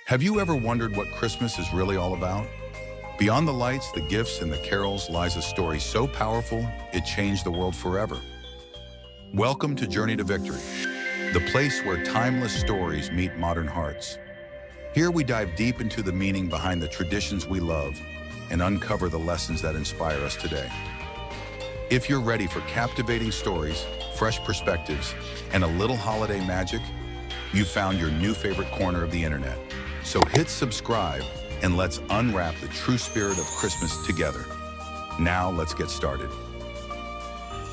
Have you ever wondered what Christmas is really all about? Beyond the lights, the gifts, and the carols lies a story so powerful, it changed the world forever. Welcome to Journey to Victory, the place where timeless stories meet modern hearts. Here we dive deep into the meaning behind the traditions we love and uncover the lessons that inspire us today. If you're ready for captivating stories, fresh perspectives, and a little holiday magic, you've found your new favorite corner of the internet. So hit subscribe and let's unwrap the true spirit of Christmas together. Now let's get started.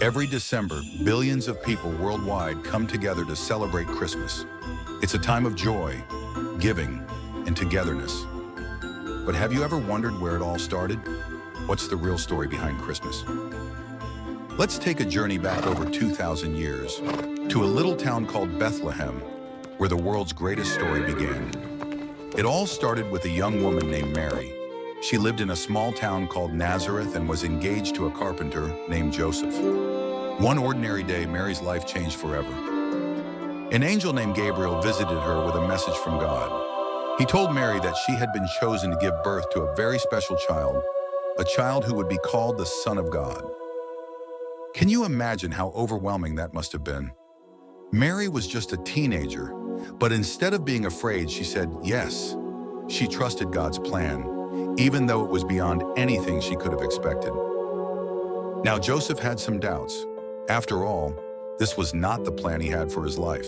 Every December, billions of people worldwide come together to celebrate Christmas. It's a time of joy, giving, and togetherness. But have you ever wondered where it all started? What's the real story behind Christmas? Let's take a journey back over 2,000 years to a little town called Bethlehem, where the world's greatest story began. It all started with a young woman named Mary. She lived in a small town called Nazareth and was engaged to a carpenter named Joseph. One ordinary day, Mary's life changed forever. An angel named Gabriel visited her with a message from God. He told Mary that she had been chosen to give birth to a very special child, a child who would be called the Son of God. Can you imagine how overwhelming that must have been? Mary was just a teenager, but instead of being afraid, she said yes. She trusted God's plan, even though it was beyond anything she could have expected. Now, Joseph had some doubts. After all, this was not the plan he had for his life.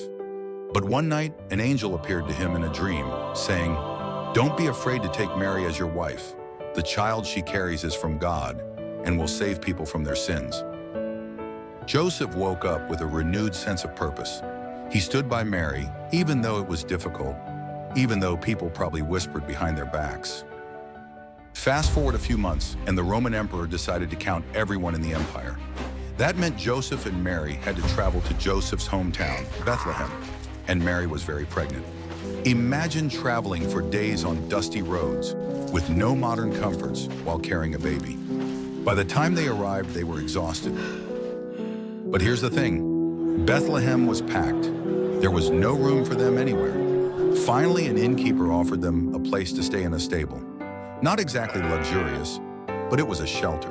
But one night, an angel appeared to him in a dream, saying, "Don't be afraid to take Mary as your wife. The child she carries is from God and will save people from their sins." Joseph woke up with a renewed sense of purpose. He stood by Mary, even though it was difficult, even though people probably whispered behind their backs. Fast forward a few months, and the Roman emperor decided to count everyone in the empire. That meant Joseph and Mary had to travel to Joseph's hometown, Bethlehem, and Mary was very pregnant. Imagine traveling for days on dusty roads with no modern comforts while carrying a baby. By the time they arrived, they were exhausted. But here's the thing. Bethlehem was packed. There was no room for them anywhere. Finally, an innkeeper offered them a place to stay in a stable. Not exactly luxurious, but it was a shelter.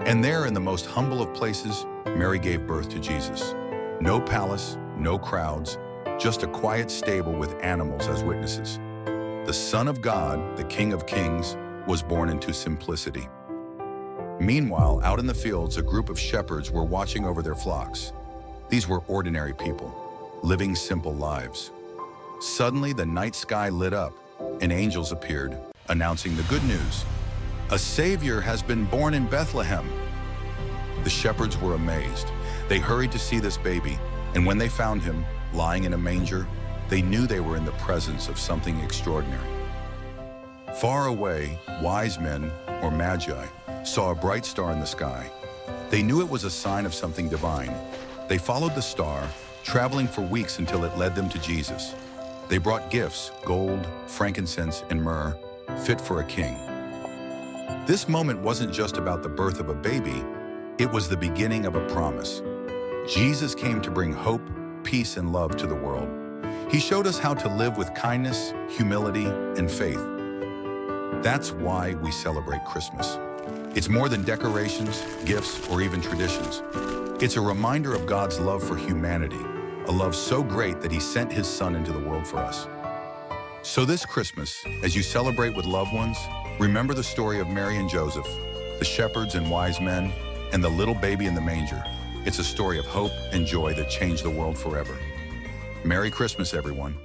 And there, in the most humble of places, Mary gave birth to Jesus. No palace, no crowds, just a quiet stable with animals as witnesses. The Son of God, the King of Kings, was born into simplicity. Meanwhile, out in the fields, a group of shepherds were watching over their flocks. These were ordinary people, living simple lives. Suddenly, the night sky lit up, and angels appeared, announcing the good news. A Savior has been born in Bethlehem. The shepherds were amazed. They hurried to see this baby, and when they found him, lying in a manger, they knew they were in the presence of something extraordinary. Far away, wise men, or magi, saw a bright star in the sky. They knew it was a sign of something divine. They followed the star, traveling for weeks until it led them to Jesus. They brought gifts, gold, frankincense, and myrrh, fit for a king. This moment wasn't just about the birth of a baby, it was the beginning of a promise. Jesus came to bring hope, peace, and love to the world. He showed us how to live with kindness, humility, and faith. That's why we celebrate Christmas. It's more than decorations, gifts, or even traditions. It's a reminder of God's love for humanity, a love so great that He sent His Son into the world for us. So this Christmas, as you celebrate with loved ones, remember the story of Mary and Joseph, the shepherds and wise men, and the little baby in the manger. It's a story of hope and joy that changed the world forever. Merry Christmas, everyone.